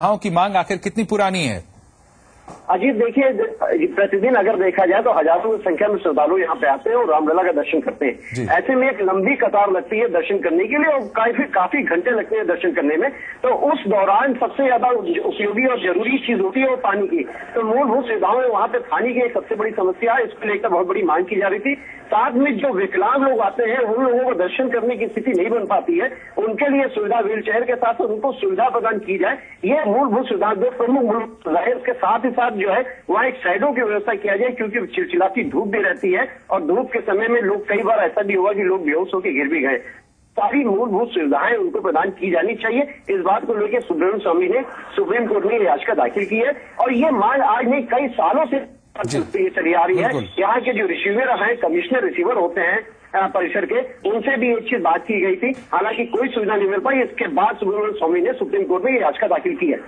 की मांग आखिर कितनी पुरानी है? अजीत, देखिए, प्रतिदिन अगर देखा जाए तो हजारों की संख्या में श्रद्धालु यहाँ पे आते हैं और रामलला का दर्शन करते हैं। ऐसे में एक लंबी कतार लगती है दर्शन करने के लिए और काफी घंटे लगते हैं दर्शन करने में। तो उस दौरान सबसे ज्यादा उपयोगी और जरूरी चीज होती है वो पानी की। तो मूलभूत सुविधाओं में वहाँ पे पानी की एक सबसे बड़ी समस्या है। इसको लेकर बहुत बड़ी मांग की जा रही थी। साथ में जो विकलांग लोग आते हैं उन लोगों को दर्शन करने की स्थिति नहीं बन पाती है, उनके लिए सुविधा व्हील चेयर के साथ उनको सुविधा प्रदान की जाए। ये मूलभूत सुविधा दो प्रमुख है। इसके साथ ही साथ जो है वहाँ एक साइडों की व्यवस्था किया जाए, क्योंकि चिलचिलाती धूप भी रहती है और धूप के समय में लोग कई बार ऐसा भी हुआ कि लोग बेहोश होकर गिर भी गए। सारी मूलभूत सुविधाएं उनको प्रदान की जानी चाहिए। इस बात को लेकर सुब्रमण्यम स्वामी ने सुप्रीम कोर्ट में याचिका दाखिल की है और ये मांग आज नहीं कई सालों से चली आ रही है। यहाँ के जो रिसीवर हैं, कमिश्नर रिसीवर होते हैं परिसर के, उनसे भी एक चीज बात की गई थी, हालांकि कोई सुविधा नहीं मिल पाई। इसके बाद सुब्रमण्यम स्वामी ने सुप्रीम कोर्ट में याचिका दाखिल की है।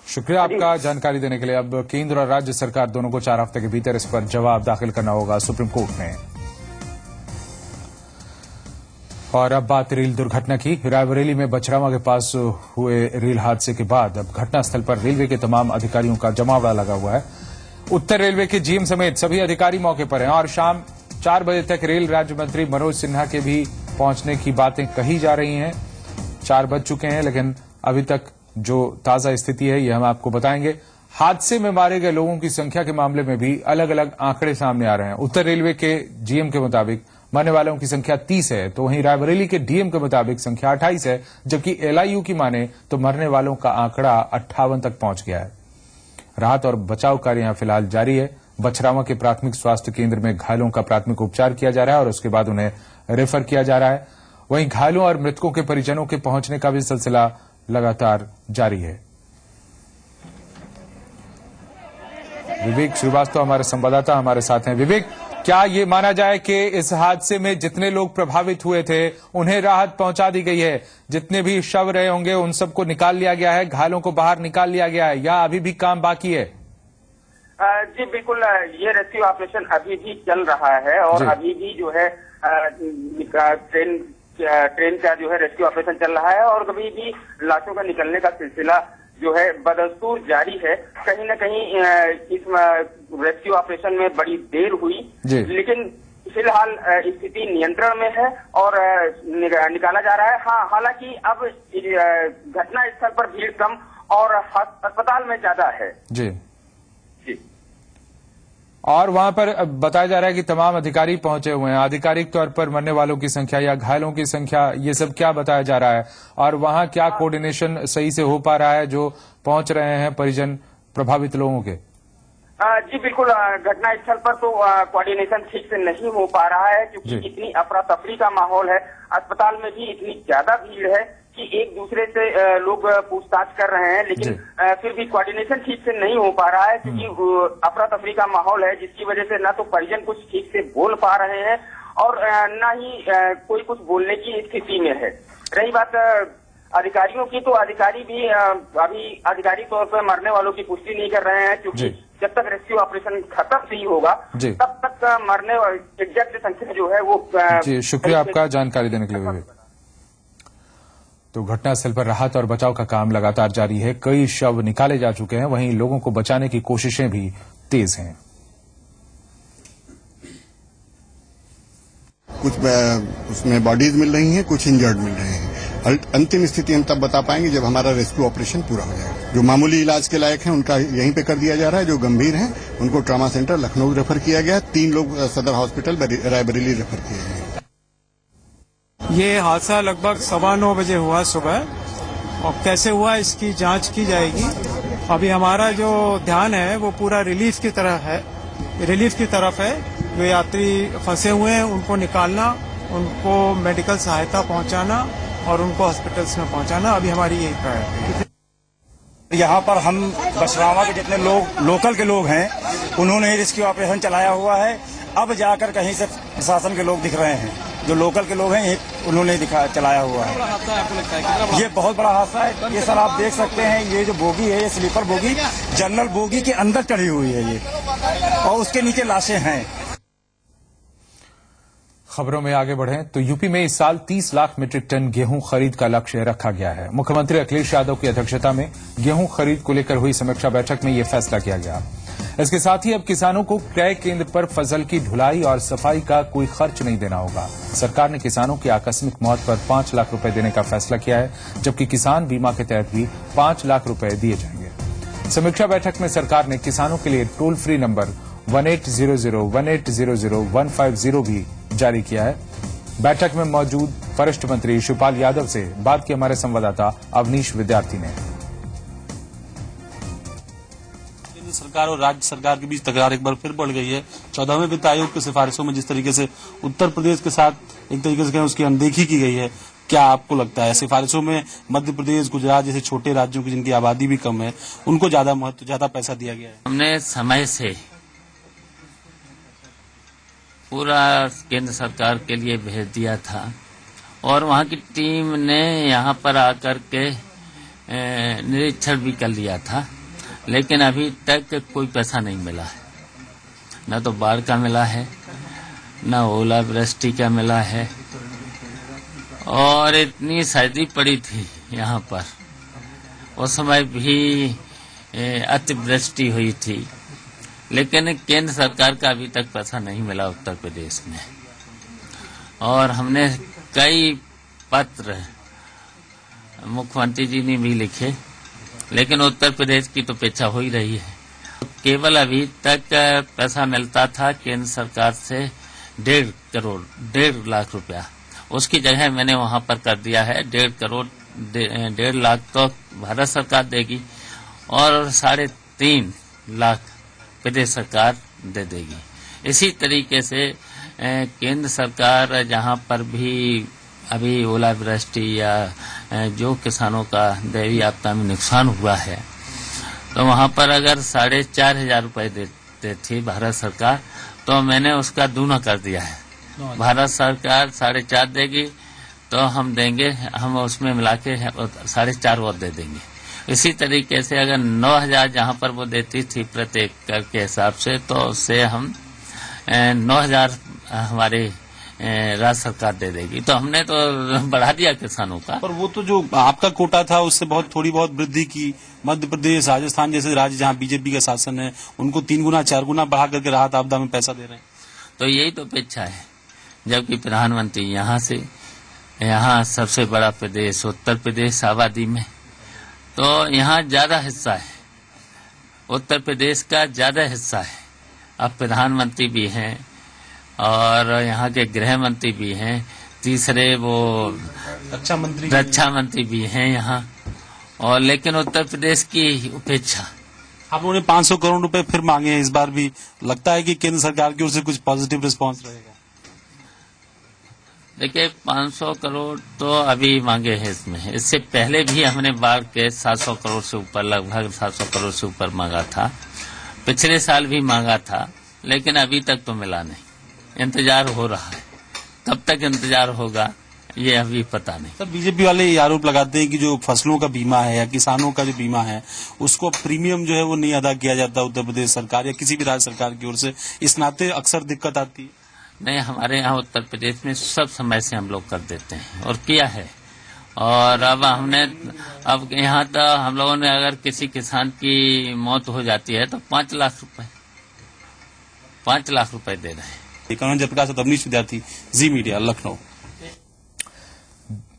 शुक्रिया आपका जानकारी देने के लिए। अब केंद्र और राज्य सरकार दोनों को 4 हफ्ते के भीतर इस पर जवाब दाखिल करना होगा सुप्रीम कोर्ट में। और अब बात रेल दुर्घटना की। रायबरेली में बछरावा के पास हुए रेल हादसे के बाद अब घटनास्थल पर रेलवे के तमाम अधिकारियों का जमावड़ा लगा हुआ है। उत्तर रेलवे के जीएम समेत सभी अधिकारी मौके पर हैं और शाम 4 बजे तक रेल राज्य मंत्री मनोज सिन्हा के भी पहुंचने की बातें कही जा रही हैं। 4 बज चुके हैं, लेकिन अभी तक जो ताजा स्थिति है ये हम आपको बताएंगे। हादसे में मारे गए लोगों की संख्या के मामले में भी अलग अलग आंकड़े सामने आ रहे हैं। उत्तर रेलवे के जीएम के मुताबिक मरने वालों की संख्या 30 है, तो वहीं रायबरेली के डीएम के मुताबिक संख्या 28 है, जबकि एलआईयू की माने तो मरने वालों का आंकड़ा 58 तक पहुंच गया है। राहत और बचाव कार्य यहां फिलहाल जारी है। बछरावा के प्राथमिक स्वास्थ्य केंद्र में घायलों का प्राथमिक उपचार किया जा रहा है और उसके बाद उन्हें रेफर किया जा रहा है। वहीं घायलों और मृतकों के परिजनों के पहुंचने का भी सिलसिला लगातार जारी है। विवेक श्रीवास्तव हमारे संवाददाता हमारे साथ हैं। विवेक, क्या ये माना जाए कि इस हादसे में जितने लोग प्रभावित हुए थे उन्हें राहत पहुंचा दी गई है? जितने भी शव रहे होंगे उन सबको निकाल लिया गया है, घायलों को बाहर निकाल लिया गया है, या अभी भी काम बाकी है? जी बिल्कुल, ये रेस्क्यू ऑपरेशन अभी भी चल रहा है और अभी भी जो है ट्रेन का जो है रेस्क्यू ऑपरेशन चल रहा है और कभी भी लाशों का निकलने का सिलसिला जो है बदस्तूर जारी है। कहीं न कहीं इस रेस्क्यू ऑपरेशन में बड़ी देर हुई, लेकिन फिलहाल स्थिति नियंत्रण में है और निकाला जा रहा है। हाँ, हालांकि अब घटना स्थल पर भीड़ कम और अस्पताल में ज्यादा है। जी। और वहां पर बताया जा रहा है कि तमाम अधिकारी पहुंचे हुए हैं। आधिकारिक तौर पर मरने वालों की संख्या या घायलों की संख्या, ये सब क्या बताया जा रहा है और वहां क्या कोऑर्डिनेशन सही से हो पा रहा है जो पहुंच रहे हैं परिजन प्रभावित लोगों के? जी बिल्कुल, घटना स्थल पर तो कोऑर्डिनेशन ठीक से नहीं हो पा रहा है, क्योंकि इतनी अफरा तफरी का माहौल है। अस्पताल में भी इतनी ज्यादा भीड़ है कि एक दूसरे से लोग पूछताछ कर रहे हैं, लेकिन फिर भी कोऑर्डिनेशन ठीक से नहीं हो पा रहा है, क्योंकि अफरा तफरी का माहौल है, जिसकी वजह से ना तो परिजन कुछ ठीक से बोल पा रहे हैं और ना ही कोई कुछ बोलने की स्थिति में है। रही बात अधिकारियों की, तो अधिकारी भी अभी आधिकारिक तौर पर मरने वालों की पुष्टि नहीं कर रहे हैं, क्योंकि जब तक रेस्क्यू ऑपरेशन खत्म नहीं होगा तब तक मरने एग्जैक्ट संख्या जो है वो। जी, शुक्रिया आपका जानकारी देने के लिए विवेक। तो घटनास्थल पर राहत और बचाव का काम लगातार जारी है। कई शव निकाले जा चुके हैं, वहीं लोगों को बचाने की कोशिशें भी तेज हैं। कुछ उसमें बॉडीज मिल रही हैं, कुछ इंजर्ड मिल रहे हैं। अंतिम स्थिति हम तब बता पाएंगे जब हमारा रेस्क्यू ऑपरेशन पूरा हो जाएगा। जो मामूली इलाज के लायक हैं उनका यहीं पे कर दिया जा रहा है, जो गंभीर हैं उनको ट्रॉमा सेंटर लखनऊ रेफर किया गया। 3 लोग सदर हॉस्पिटल रायबरेली रेफर किए हैं। ये हादसा लगभग 9:15 बजे हुआ सुबह और कैसे हुआ इसकी जांच की जाएगी। अभी हमारा जो ध्यान है वो पूरा रिलीफ की तरफ है। जो यात्री फंसे हुए हैं उनको निकालना, उनको मेडिकल सहायता पहुंचाना और उनको हॉस्पिटल्स में पहुंचाना अभी हमारी यही प्रायोरिटी है। यहाँ पर हम बछरावा के जितने लोग लोकल के लोग हैं उन्होंने रेस्क्यू ऑपरेशन चलाया हुआ है। अब जाकर कहीं से प्रशासन के लोग दिख रहे हैं, जो लोकल के लोग हैं उन्होंने चलाया हुआ है। आपको लगता है ये बहुत बड़ा हादसा है। ये सर आप देख सकते हैं, ये जो बोगी है ये स्लीपर बोगी जनरल बोगी के अंदर चढ़ी हुई है ये, और उसके नीचे लाशें हैं। खबरों में आगे बढ़ें तो यूपी में इस साल 30 लाख मीट्रिक टन गेहूं खरीद का लक्ष्य रखा गया है। मुख्यमंत्री अखिलेश यादव की अध्यक्षता में गेहूं खरीद को लेकर हुई समीक्षा बैठक में यह फैसला किया गया। इसके साथ ही अब किसानों को क्रय केंद्र पर फसल की ढुलाई और सफाई का कोई खर्च नहीं देना होगा। सरकार ने किसानों की आकस्मिक मौत पर 5 लाख रुपए देने का फैसला किया है, जबकि किसान बीमा के तहत भी 5 लाख रुपए दिए जाएंगे। समीक्षा बैठक में सरकार ने किसानों के लिए टोल फ्री नंबर 1800-1800-150 भी जारी किया है। बैठक में मौजूद वरिष्ठ मंत्री शिवपाल यादव से बात की हमारे संवाददाता अवनीश विद्यार्थी ने। केंद्र सरकार और राज्य सरकार के बीच तकरार एक बार फिर बढ़ गई है। 14वें वित्त आयोग की सिफारिशों में जिस तरीके से उत्तर प्रदेश के साथ एक तरीके से उसकी अनदेखी की गई है, क्या आपको लगता है सिफारिशों में मध्य प्रदेश, गुजरात जैसे छोटे राज्यों की जिनकी आबादी भी कम है, उनको ज्यादा महत्व, ज्यादा पैसा दिया गया है? हमने समय से पूरा केंद्र सरकार के लिए भेज दिया था और वहाँ की टीम ने यहाँ पर आकर के निरीक्षण भी कर लिया था, लेकिन अभी तक कोई पैसा नहीं मिला है। न तो बाढ़ का मिला है, न ओलावृष्टि का मिला है, और इतनी सर्दी पड़ी थी यहाँ पर, उस समय भी अतिवृष्टि हुई थी, लेकिन केंद्र सरकार का अभी तक पैसा नहीं मिला उत्तर प्रदेश में। और हमने कई पत्र मुख्यमंत्री जी ने भी लिखे, लेकिन उत्तर प्रदेश की तो अपेक्षा हो ही रही है। केवल अभी तक पैसा मिलता था केंद्र सरकार से 1.5 लाख रुपया, उसकी जगह मैंने वहां पर कर दिया है 1.5 लाख तो भारत सरकार देगी और 3.5 लाख प्रदेश सरकार दे देगी। इसी तरीके से केंद्र सरकार जहां पर भी अभी ओलावृष्टि या जो किसानों का दैवीय आपदा में नुकसान हुआ है, तो वहां पर अगर 4,500 रुपए देती थी भारत सरकार, तो मैंने उसका दूना कर दिया है। भारत सरकार 4.5 देगी तो हम देंगे, हम उसमें मिला के 4.5 और दे देंगे। इसी तरीके से अगर 9,000 जहां पर वो देती थी प्रत्येक कर के हिसाब से, तो उससे हम 9,000 हमारे राज्य सरकार दे देगी। तो हमने तो बढ़ा दिया किसानों का। पर वो तो जो आपका कोटा था उससे थोड़ी बहुत वृद्धि की। मध्य प्रदेश, राजस्थान जैसे राज्य जहां बीजेपी का शासन है, उनको 3 गुना 4 गुना बढ़ा करके राहत आपदा में पैसा दे रहे हैं। तो यही तो अपेक्षा है, जबकि प्रधानमंत्री यहाँ सबसे बड़ा प्रदेश उत्तर प्रदेश आबादी में, तो यहाँ ज्यादा हिस्सा है, उत्तर प्रदेश का ज्यादा हिस्सा है। अब प्रधानमंत्री भी हैं और यहाँ के गृह मंत्री भी हैं, तीसरे वो रक्षा मंत्री भी हैं यहाँ, और लेकिन उत्तर प्रदेश की उपेक्षा। आप लोगों ने 500 करोड़ रुपए फिर मांगे हैं इस बार भी, लगता है कि केंद्र सरकार की ओर से कुछ पॉजिटिव रिस्पांस रहेगा? देखिए 500 करोड़ तो अभी मांगे हैं इसमें, इससे पहले भी हमने बाढ़ के 700 करोड़ से ऊपर, लगभग 700 करोड़ से ऊपर मांगा था। पिछले साल भी मांगा था, लेकिन अभी तक तो मिला नहीं। इंतजार हो रहा है, कब तक इंतजार होगा ये अभी पता नहीं। सर, बीजेपी वाले ये आरोप लगाते हैं कि जो फसलों का बीमा है या किसानों का जो बीमा है, उसको प्रीमियम जो है वो नहीं अदा किया जाता उत्तर प्रदेश सरकार या किसी भी राज्य सरकार की ओर से, इस नाते अक्सर दिक्कत आती है। नहीं, हमारे यहाँ उत्तर प्रदेश में सब समय से हम लोग कर देते हैं और किया है। और अब यहाँ तो हम लोगों ने अगर किसी किसान की मौत हो जाती है तो 5 लाख रुपए दे रहे हैं। कानून जयप्रकाश, अवनीश विद्यार्थी, जी मीडिया, लखनऊ।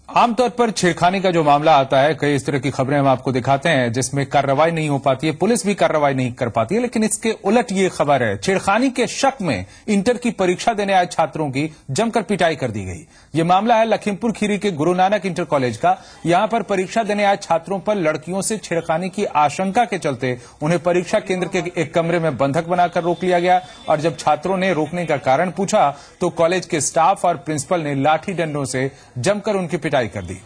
आमतौर पर छेड़खानी का जो मामला आता है, कई इस तरह की खबरें हम आपको दिखाते हैं जिसमें कार्रवाई नहीं हो पाती है, पुलिस भी कार्रवाई नहीं कर पाती है। लेकिन इसके उलट ये खबर है, छेड़खानी के शक में इंटर की परीक्षा देने आए छात्रों की जमकर पिटाई कर दी गई। ये मामला है लखीमपुर खीरी के गुरु नानक इंटर कॉलेज का। यहां पर परीक्षा देने आए छात्रों पर लड़कियों से छेड़खानी की आशंका के चलते उन्हें परीक्षा केंद्र के एक कमरे में बंधक बनाकर रोक लिया गया। और जब छात्रों ने रोकने का कारण पूछा तो कॉलेज के स्टाफ और प्रिंसिपल ने लाठी डंडों से जमकर उनकी पिटाई कर दी।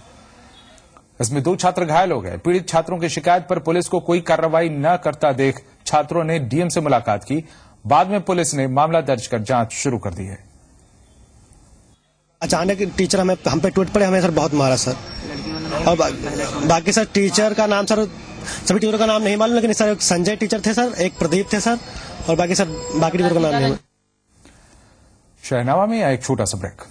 इसमें 2 छात्र घायल हो गए। पीड़ित छात्रों की शिकायत पर पुलिस को कोई कार्रवाई न करता देख छात्रों ने डीएम से मुलाकात की। बाद में पुलिस ने मामला दर्ज कर जांच शुरू कर दी है। अचानक टीचर हम पे टूट पड़े, हमें सर बहुत मारा सर। और बाकी सर टीचर का नाम सर, सभी टीचरों का नाम नहीं मालूम, लेकिन सर एक संजय टीचर थे सर, एक प्रदीप थे सर, और बाकी टीचर का नाम नहीं। शहनामा में या एक छोटा सा ब्रेक।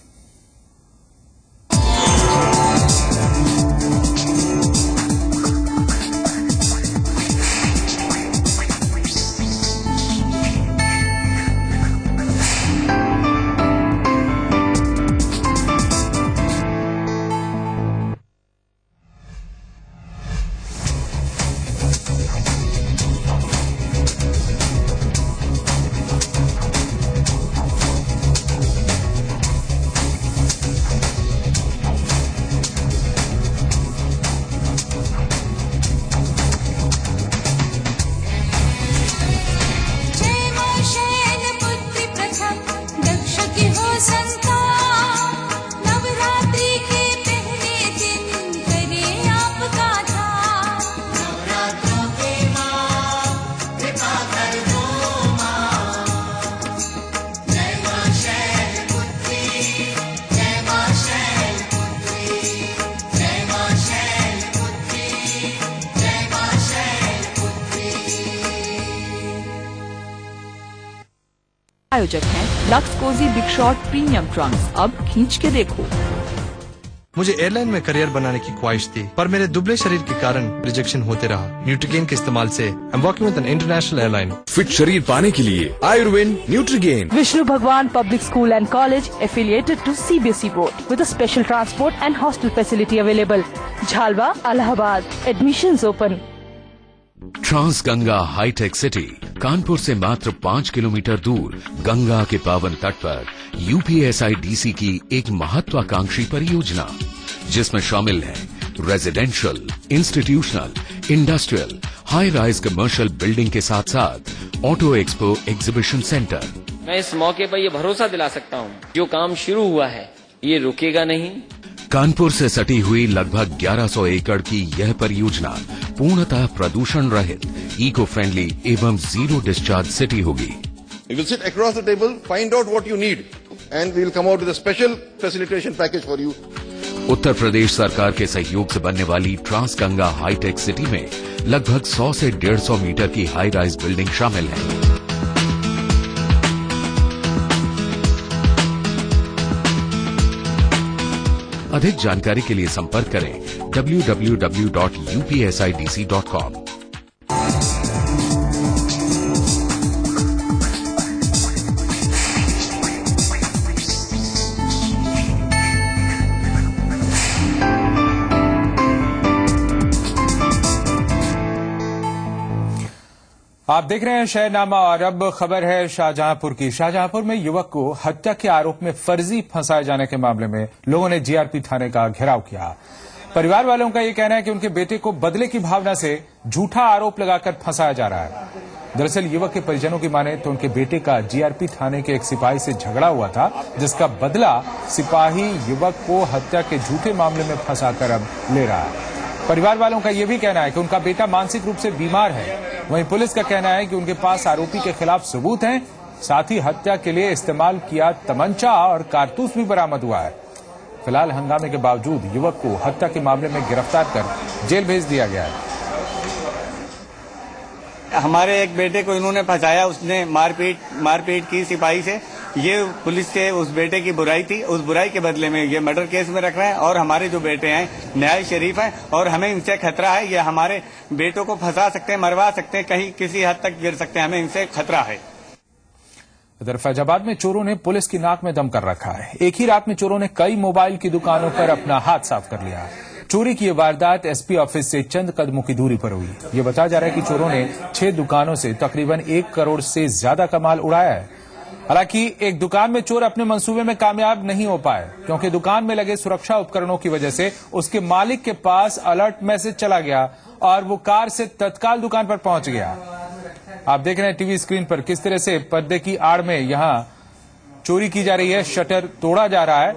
आयोजक हैं Lux Cozi big shot premium trunks. अब खींच के देखो। मुझे एयरलाइन में करियर बनाने की ख्वाहिश थी, पर मेरे दुबले शरीर के कारण रिजेक्शन होते रहा। न्यूट्रीगेन के इस्तेमाल से I am working with an international airline. Fit शरीर पाने के लिए Ayurved Nutrigain. Vishnu Bhagwan public school and college affiliated to CBSE board with a special transport and hostel facility available. Jhalwa, Allahabad. Admissions open. Trans Ganga hi tech city Kanpur से मात्र 5 किलोमीटर दूर गंगा के पावन तट पर UPSIDC की एक महत्वाकांक्षी परियोजना, जिसमें शामिल है residential, institutional, industrial, high rise commercial building के साथ साथ ऑटो एक्सपो एग्जीबिशन सेंटर। मैं इस मौके पर ये भरोसा दिला सकता हूँ, जो काम शुरू हुआ है ये रुकेगा नहीं। कानपुर से सटी हुई लगभग 1100 एकड़ की यह परियोजना पूर्णतः प्रदूषण रहित, इको फ्रेंडली एवं जीरो डिस्चार्ज सिटी होगी। We will sit across the table, find out what you need, and we will come out with a special facilitation package for you. Uttar Pradesh सरकार के सहयोग से बनने वाली ट्रांस गंगा हाईटेक सिटी में लगभग 100 से 150 मीटर की हाई राइज बिल्डिंग शामिल है। अधिक जानकारी के लिए संपर्क करें www.upsidc.com। आप देख रहे हैं शहनामा और अब खबर है शाहजहांपुर की। शाहजहांपुर में युवक को हत्या के आरोप में फर्जी फंसाए जाने के मामले में लोगों ने GRP थाने का घेराव किया। परिवार वालों का यह कहना है कि उनके बेटे को बदले की भावना से झूठा आरोप लगाकर फंसाया जा रहा है। दरअसल युवक के परिजनों की माने तो उनके बेटे का GRP थाने के एक सिपाही से झगड़ा हुआ था, जिसका बदला सिपाही युवक को हत्या के झूठे मामले में फंसाकर अब ले रहा है। परिवार वालों का यह भी कहना है कि उनका बेटा मानसिक रूप से बीमार है। वहीं पुलिस का कहना है कि उनके पास आरोपी के खिलाफ सबूत हैं, साथ ही हत्या के लिए इस्तेमाल किया तमंचा और कारतूस भी बरामद हुआ है। फिलहाल हंगामे के बावजूद युवक को हत्या के मामले में गिरफ्तार कर जेल भेज दिया गया है। हमारे एक बेटे को इन्होंने फंसाया, उसने मारपीट की सिपाही से। ये पुलिस के उस बेटे की बुराई थी, उस बुराई के बदले में ये मर्डर केस में रख रहे हैं। और हमारे जो बेटे हैं न्याय शरीफ हैं और हमें इनसे खतरा है। ये हमारे बेटों को फंसा सकते हैं, मरवा सकते हैं, कहीं किसी हद तक गिर सकते हैं, हमें इनसे खतरा है। इधर फैजाबाद में चोरों ने पुलिस की नाक में दम कर रखा है। एक ही रात में चोरों ने कई मोबाइल की दुकानों पर अपना हाथ साफ कर लिया। चोरी की यह वारदात SP ऑफिस से चंद कदमों की दूरी पर हुई। ये बताया जा रहा है कि चोरों ने 6 दुकानों से तकरीबन 1 करोड़ से ज्यादा का माल उड़ाया है। हालांकि एक दुकान में चोर अपने मंसूबे में कामयाब नहीं हो पाए, क्योंकि दुकान में लगे सुरक्षा उपकरणों की वजह से उसके मालिक के पास अलर्ट मैसेज चला गया और वो कार से तत्काल दुकान पर पहुंच गया। आप देख रहे हैं टीवी स्क्रीन पर किस तरह से पर्दे की आड़ में यहां चोरी की जा रही है, शटर तोड़ा जा रहा है।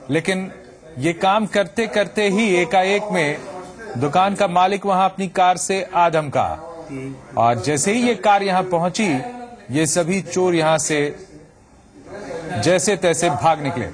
लेकिन ये काम करते करते ही एकाएक में दुकान का मालिक वहां अपनी कार से आ धमका और जैसे ही ये कार यहां पहुंची, ये सभी चोर यहां से जैसे तैसे भाग निकले।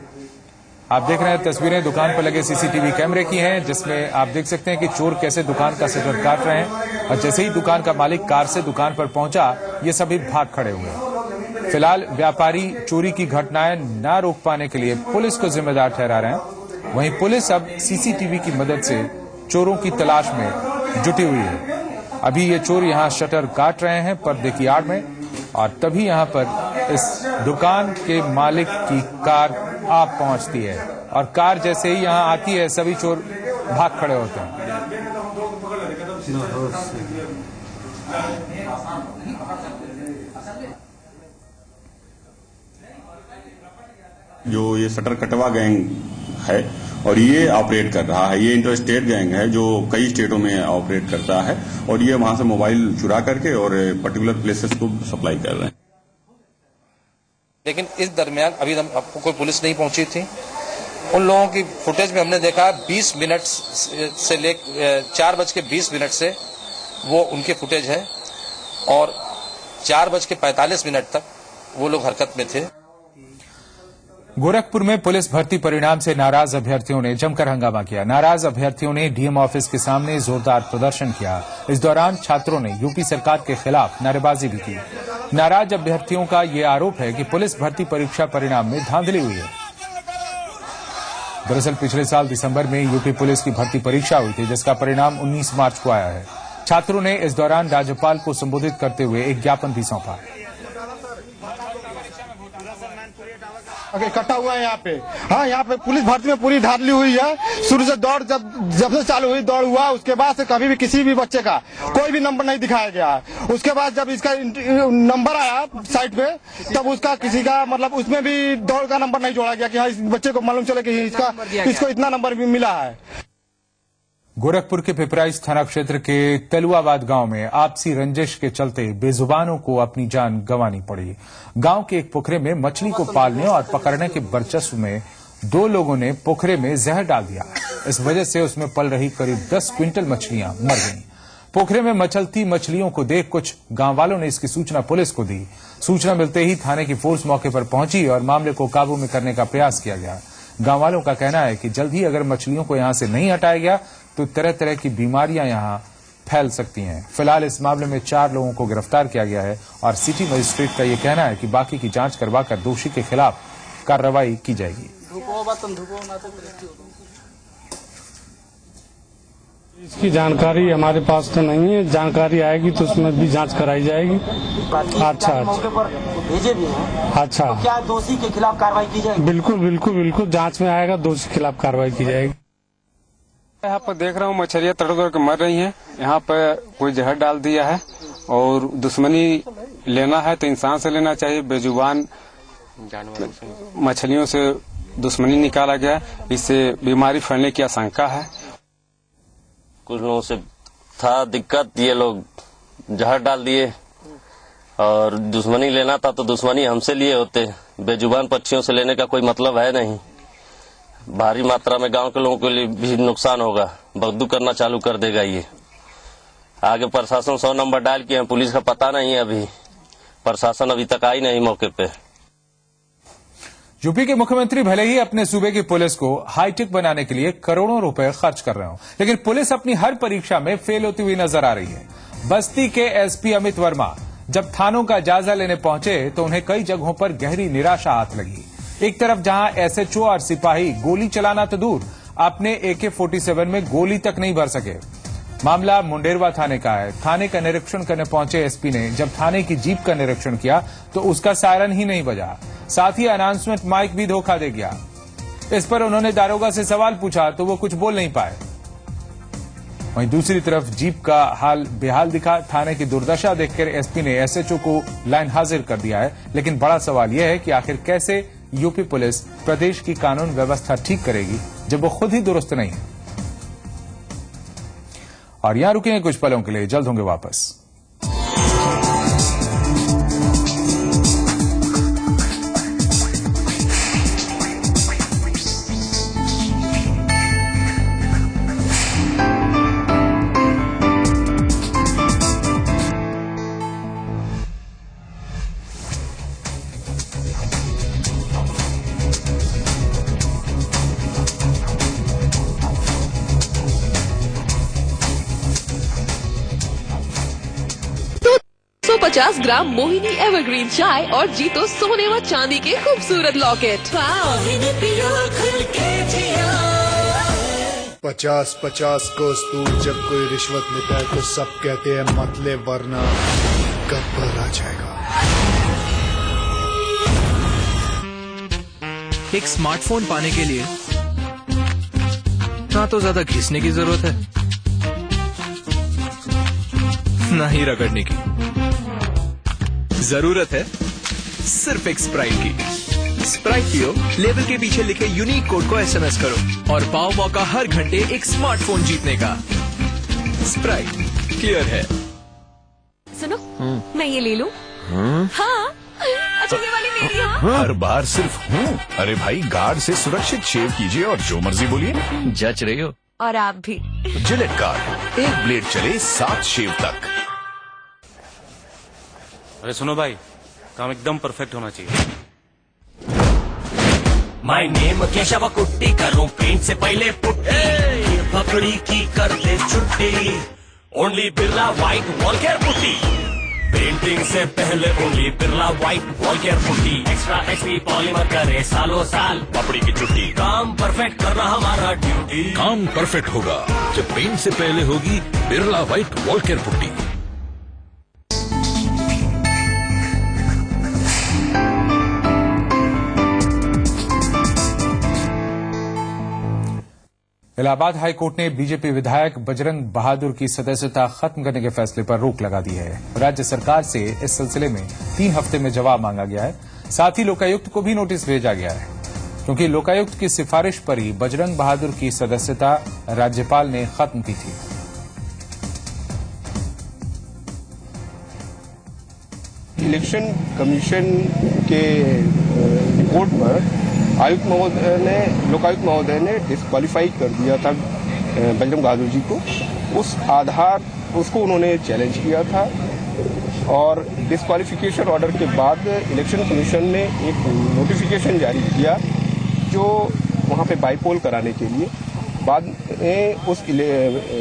आप देख रहे हैं तस्वीरें दुकान पर लगे CCTV कैमरे की हैं, जिसमें आप देख सकते हैं कि चोर कैसे दुकान का शटर काट रहे हैं और जैसे ही दुकान का मालिक कार से दुकान पर पहुंचा, ये सभी भाग खड़े हुए। फिलहाल व्यापारी चोरी की घटनाएं न रोक पाने के लिए पुलिस को जिम्मेदार ठहरा रहे हैं। वहीं पुलिस अब सीसीटीवी की मदद से चोरों की तलाश में जुटी हुई है। अभी ये चोर यहां शटर काट रहे हैं पर्दे की आड़ में, और तभी यहां पर इस दुकान के मालिक की कार आ पहुंचती है, और कार जैसे ही यहां आती है सभी चोर भाग खड़े होते हैं। जो ये शटर कटवा गैंग है और ये ऑपरेट कर रहा है, ये इंटर स्टेट गैंग है जो कई स्टेटों में ऑपरेट करता है, और ये वहां से मोबाइल चुरा करके और पर्टिकुलर प्लेसेस को सप्लाई कर रहे हैं। लेकिन इस दरमियान अभी आपको कोई पुलिस नहीं पहुंची थी। उन लोगों की फुटेज में हमने देखा 20 मिनट से ले 4:20 से वो उनकी फुटेज है, और 4:45 तक वो लोग हरकत में थे। गोरखपुर में पुलिस भर्ती परिणाम से नाराज अभ्यर्थियों ने जमकर हंगामा किया। नाराज अभ्यर्थियों ने डीएम ऑफिस के सामने जोरदार प्रदर्शन किया। इस दौरान छात्रों ने यूपी सरकार के खिलाफ नारेबाजी भी की। नाराज अभ्यर्थियों का ये आरोप है कि पुलिस भर्ती परीक्षा परिणाम में धांधली हुई है। दरअसल पिछले साल दिसंबर में यूपी पुलिस की भर्ती परीक्षा हुई थी, जिसका परिणाम 19 मार्च को आया है। छात्रों ने इस दौरान राज्यपाल को संबोधित करते हुए एक ज्ञापन भी सौंपा। इकट्ठा हुआ है यहाँ पे। हाँ, यहाँ पे पुलिस भर्ती में पूरी धांधली हुई है। शुरू से दौड़ जब से चालू हुई दौड़ हुआ, उसके बाद से कभी भी किसी भी बच्चे का कोई भी नंबर नहीं दिखाया गया। उसके बाद जब इसका नंबर आया साइट पे, तब उसका किसी का मतलब उसमें भी दौड़ का नंबर नहीं जोड़ा गया कि हाँ इस बच्चे को मालूम चले कि इसको इतना नंबर भी मिला है। गोरखपुर के पिपराइच थाना क्षेत्र के तेलुआबाद गांव में आपसी रंजिश के चलते बेजुबानों को अपनी जान गंवानी पड़ी। गांव के एक पोखरे में मछली को पालने और पकड़ने के वर्चस्व में 2 लोगों ने पोखरे में जहर डाल दिया। इस वजह से उसमें पल रही करीब 10 क्विंटल मछलियां मर गईं। पोखरे में मचलती मछलियों को देख कुछ गांव वालों ने इसकी सूचना पुलिस को दी। सूचना मिलते ही थाने की फोर्स मौके पर पहुंची और मामले को काबू में करने का प्रयास किया गया। गांव वालों का कहना है कि जल्द ही अगर मछलियों को यहां से नहीं हटाया गया तो तरह तरह की बीमारियां यहां फैल सकती हैं। फिलहाल इस मामले में 4 लोगों को गिरफ्तार किया गया है और सिटी मजिस्ट्रेट का यह कहना है कि बाकी की जांच करवाकर दोषी के खिलाफ कार्रवाई की जाएगी। इसकी जानकारी हमारे पास तो नहीं है, जानकारी आएगी तो उसमें भी जांच कराई जाएगी। अच्छा भेजे भी हैं। अच्छा, तो क्या दोषी के खिलाफ कार्रवाई की जाएगी? बिल्कुल बिल्कुल बिल्कुल जांच में आएगा, दोषी के खिलाफ कार्रवाई की जाएगी। यहाँ पर देख रहा हूँ मछलियाँ तड़तड़ के मर रही हैं। यहाँ पर कोई जहर डाल दिया है, और दुश्मनी लेना है तो इंसान से लेना चाहिए। बेजुबान मछलियों से दुश्मनी निकाला गया, इससे बीमारी फैलने की आशंका है। कुछ लोगों से था दिक्कत, ये लोग जहर डाल दिए, और दुश्मनी लेना था तो दुश्मनी हमसे लिए होते। बेजुबान पक्षियों से लेने का कोई मतलब है नहीं। भारी मात्रा में गांव के लोगों के लिए भी नुकसान होगा, बगदू करना चालू कर देगा ये। आगे प्रशासन 100 नंबर डायल किए हैं, पुलिस का पता नहीं है, अभी प्रशासन अभी तक आई नहीं मौके पे। यूपी के मुख्यमंत्री भले ही अपने सूबे की पुलिस को हाईटेक बनाने के लिए करोड़ों रुपए खर्च कर रहे हो, लेकिन पुलिस अपनी हर परीक्षा में फेल होती हुई नजर आ रही है। बस्ती के एसपी अमित वर्मा जब थानों का जायजा लेने पहुंचे तो उन्हें कई जगहों पर गहरी निराशा हाथ लगी। एक तरफ जहां एसएचओ और सिपाही गोली चलाना तो दूर, अपने AK-47 में गोली तक नहीं भर सके। मामला मुंडेरवा थाने का है। थाने का निरीक्षण करने पहुंचे एसपी ने जब थाने की जीप का निरीक्षण किया तो उसका सायरन ही नहीं बजा, साथ ही अनाउंसमेंट माइक भी धोखा दे गया। इस पर उन्होंने दारोगा से सवाल पूछा तो वो कुछ बोल नहीं पाए। वहीं दूसरी तरफ जीप का हाल बेहाल दिखा। थाने की दुर्दशा देखकर एसपी ने एसएचओ को लाइन हाजिर कर दिया है, लेकिन बड़ा सवाल यह है कि आखिर कैसे यूपी पुलिस प्रदेश की कानून व्यवस्था ठीक करेगी जब वो खुद ही दुरुस्त नहीं है। और यहां रुकेंगे कुछ पलों के लिए, जल्द होंगे वापस। 150 ग्राम मोहिनी एवरग्रीन चाय और जीतो सोने व चांदी के खूबसूरत लॉकेट। 50-50 कोस्तूर जब कोई रिश्वत लेता है तो सब कहते हैं मतलब, वरना गब्बर आ जाएगा। एक स्मार्टफोन पाने के लिए ना तो ज्यादा घिसने की जरूरत है, ना ही रगड़ने की। जरूरत है सिर्फ एक स्प्राइट की। स्प्राइट पियो, लेबल के पीछे लिखे यूनिक कोड को एसएमएस करो और पाओ मौका हर घंटे एक स्मार्टफोन जीतने का। स्प्राइट क्लियर है। सुनो, मैं ये ले लूं? हाँ, अच्छा ये वाली मेरी है। हर बार सिर्फ हूँ। अरे भाई, गार्ड से सुरक्षित शेव कीजिए और जो मर्जी बोलिए। जच रही हो। और आप भी। जिलेट गार्ड, एक ब्लेड चले 7 शेव तक। अरे सुनो भाई, काम एकदम परफेक्ट होना चाहिए। माय नेम केशव कुट्टी, करूं पेंट से पहले पुट्टी, पकड़ी की कर दे छुट्टी, only Birla white wall care putty, painting से पहले only Birla white wall care putty, extra HP polymer करे सालों साल, पपड़ी की छुट्टी, काम परफेक्ट करना हमारा ड्यूटी। काम परफेक्ट होगा जब पेंट से पहले होगी Birla white wall care putty. Allahabad high court ने बीजेपी विधायक बजरंग बहादुर की सदस्यता खत्म करने के फैसले पर रोक लगा दी है। राज्य सरकार से इस सिलसिले में 3 हफ्ते में जवाब मांगा गया है। साथ ही लोकायुक्त को भी नोटिस भेजा गया है, क्योंकि लोकायुक्त की सिफारिश पर ही बजरंग बहादुर की सदस्यता राज्यपाल ने खत्म की थी। इलेक्शन कमीशन के रिपोर्ट पर लोकायुक्त महोदय ने डिस्क्वालीफाई कर दिया था बजरंग बहादुर जी को। उसको उन्होंने चैलेंज किया था और डिस्क्वालिफिकेशन ऑर्डर के बाद इलेक्शन कमीशन ने एक नोटिफिकेशन जारी किया जो वहां पे बाईपोल कराने के लिए। बाद में उस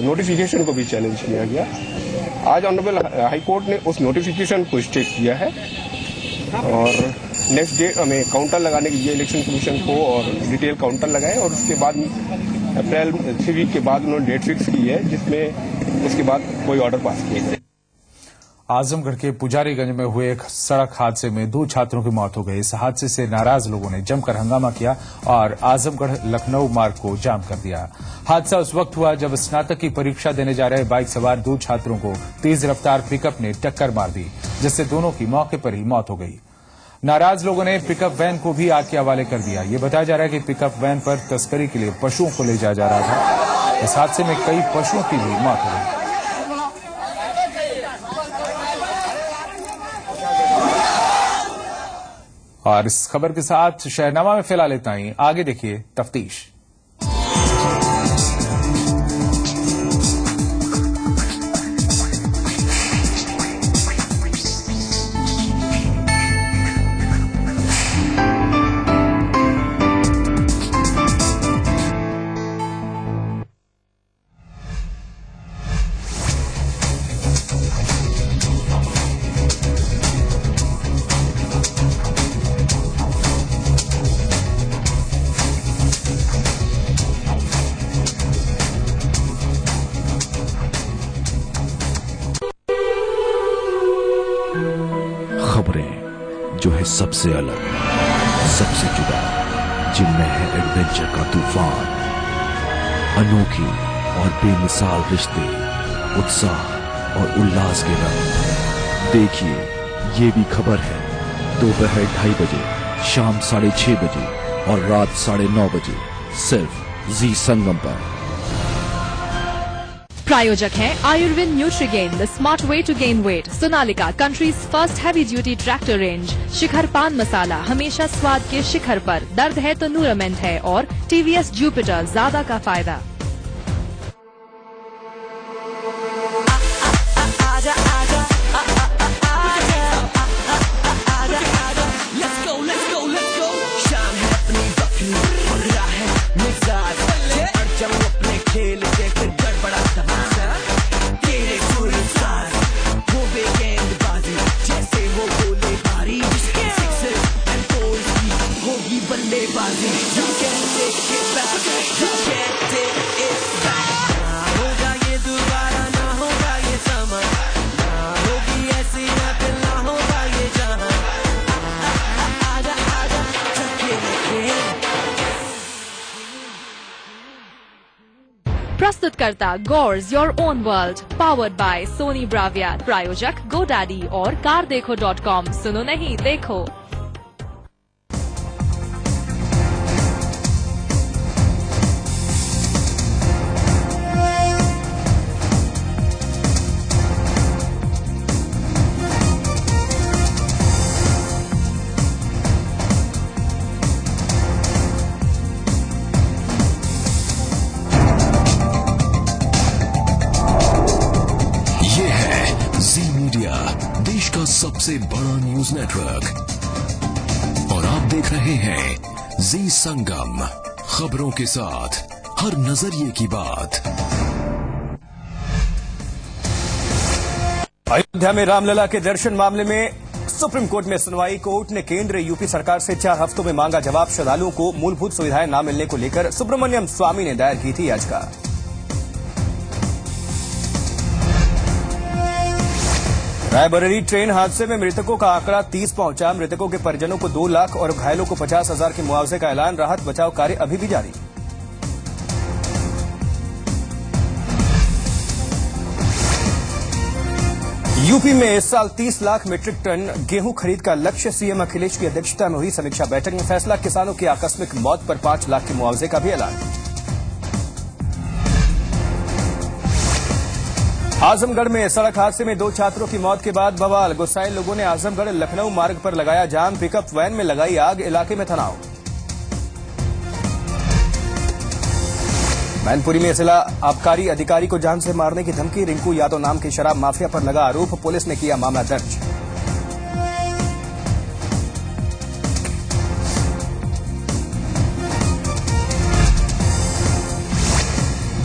नोटिफिकेशन को भी चैलेंज किया गया। आज ऑनरेबल हाई कोर्ट ने उस नोटिफिकेशन को स्टे किया है और नेक्स्ट डे हमें काउंटर लगाने के लिए इलेक्शन कमीशन को और डिटेल काउंटर लगाए और उसके बाद अप्रैल 3 वीक के बाद उन्होंने डेट फिक्स की है, जिसमें उसके बाद कोई ऑर्डर पास किया। आजमगढ़ के पुजारीगंज में हुए एक सड़क हादसे में 2 छात्रों की मौत हो गई। इस हादसे से नाराज लोगों ने जमकर हंगामा किया और आजमगढ़ लखनऊ मार्ग को जाम कर दिया। हादसा उस वक्त हुआ जब स्नातक की परीक्षा देने जा रहे बाइक सवार 2 छात्रों को तेज रफ्तार पिकअप ने टक्कर मार दी, जिससे दोनों की मौके पर ही मौत हो गई। नाराज लोगों ने पिकअप वैन को भी आग के हवाले कर दिया। ये बताया जा रहा है कि पिकअप वैन पर तस्करी के लिए पशुओं को ले जाया जा रहा था। इस हादसे में कई पशुओं की भी मौत हो गई। और इस खबर के साथ शहरनामा में फिलहाल इतना ही। आगे देखिए तफ्तीश। खबरें जो है सबसे अलग, सबसे जुदा, जिनमें है एडवेंचर का तूफान, अनोखी और बेमिसाल रिश्ते, उत्साह और उल्लास के रंग। देखिए, ये भी खबर है दोपहर 2:30 बजे, शाम 6:30 बजे और रात 9:30 बजे, सिर्फ जी संगम पर। प्रायोजक है Ayurved Nutrigain, the smart way to gain weight. Sonalika, country's first heavy duty tractor range. Shikhar paan masala, हमेशा स्वाद के शिखर पर। दर्द है तो नूरामेंट है। और टीवीएस जुपिटर, ज्यादा का फायदा। शोधकर्ता गॉर्स your own world, powered by Sony Bravia, प्रायोजक गोडैडी और कारदेखो.com। सुनो नहीं देखो। देश का सबसे बड़ा न्यूज नेटवर्क और आप देख रहे हैं जी संगम, खबरों के साथ हर नजरिए की बात। अयोध्या में रामलला के दर्शन मामले में सुप्रीम कोर्ट में सुनवाई। कोर्ट ने केंद्र यूपी सरकार से 4 हफ्तों में मांगा जवाब। श्रद्धालुओं को मूलभूत सुविधाएं न मिलने को लेकर सुब्रमण्यम स्वामी ने दायर की थी याचिका। रायबरेली ट्रेन हादसे में मृतकों का आंकड़ा 30 पहुंचा। मृतकों के परिजनों को 2 लाख और घायलों को 50,000 के मुआवजे का ऐलान। राहत बचाव कार्य अभी भी जारी। यूपी में इस साल 30 लाख मीट्रिक टन गेहूं खरीद का लक्ष्य। सीएम अखिलेश की अध्यक्षता में हुई समीक्षा बैठक में फैसला। किसानों की आकस्मिक मौत पर 5 लाख के मुआवजे का भी ऐलान। आजमगढ़ में सड़क हादसे में 2 छात्रों की मौत के बाद बवाल। गुस्साए लोगों ने आजमगढ़ लखनऊ मार्ग पर लगाया जाम। पिकअप वैन में लगाई आग, इलाके में तनाव। मैनपुरी में जिला आबकारी अधिकारी को जान से मारने की धमकी। रिंकू यादव नाम के शराब माफिया पर लगा आरोप। पुलिस ने किया मामला दर्ज।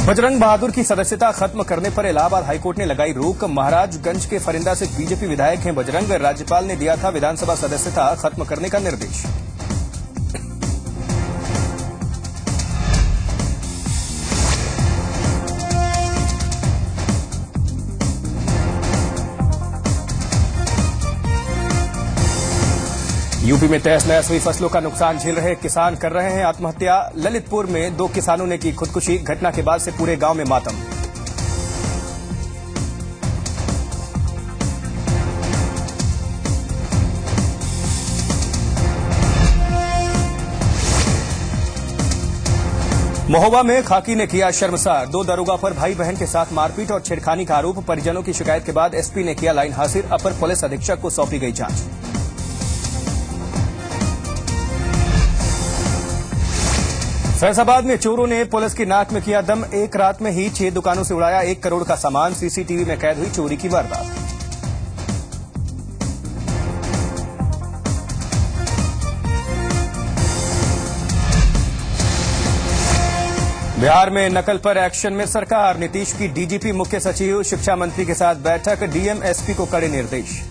बजरंग बहादुर की सदस्यता खत्म करने पर इलाहाबाद हाईकोर्ट ने लगाई रोक। महाराजगंज के फरिंदा से बीजेपी विधायक हैं बजरंग। राज्यपाल ने दिया था विधानसभा सदस्यता खत्म करने का निर्देश। यूपी में तहस नहस हुई फसलों का नुकसान झेल रहे किसान कर रहे हैं आत्महत्या। ललितपुर में 2 किसानों ने की खुदकुशी। घटना के बाद से पूरे गांव में मातम। महोबा में खाकी ने किया शर्मसार। 2 दरोगा पर भाई बहन के साथ मारपीट और छेड़खानी का आरोप। परिजनों की शिकायत के बाद एसपी ने किया लाइन हाजिर। अपर पुलिस अधीक्षक को सौंपी गई जांच। फैजाबाद में चोरों ने पुलिस की नाक में किया दम। एक रात में ही 6 दुकानों से उड़ाया 1 करोड़ का सामान। सीसीटीवी में कैद हुई चोरी की वारदात। बिहार में नकल पर एक्शन में सरकार। नीतीश की डीजीपी मुख्य सचिव शिक्षा मंत्री के साथ बैठक। डीएम एसपी को कड़े निर्देश।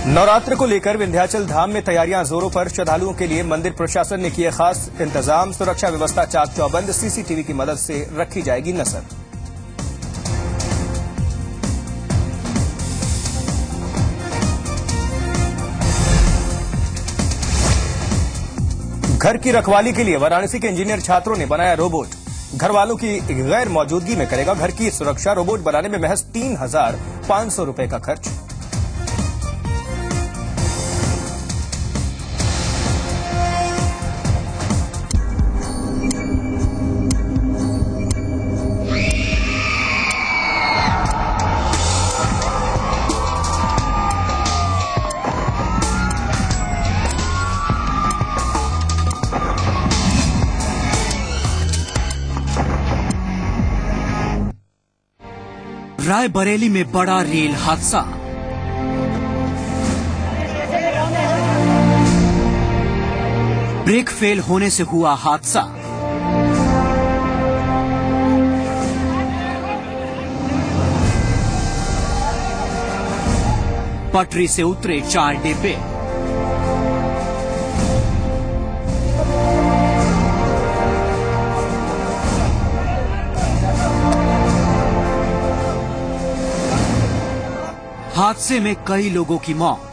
नवरात्र को लेकर विंध्याचल धाम में तैयारियां जोरों पर। श्रद्धालुओं के लिए मंदिर प्रशासन ने किए खास इंतजाम। सुरक्षा व्यवस्था चाक चौबंद। सीसीटीवी की मदद से रखी जाएगी नजर। घर की रखवाली के लिए वाराणसी के इंजीनियर छात्रों ने बनाया रोबोट। घर वालों की गैर मौजूदगी में करेगा घर की सुरक्षा। रोबोट बनाने में महज 3,500 रुपए का खर्च। रायबरेली में बड़ा रेल हादसा। ब्रेक फेल होने से हुआ हादसा। पटरी से उतरे 4 डिब्बे। हादसे में कई लोगों की मौत।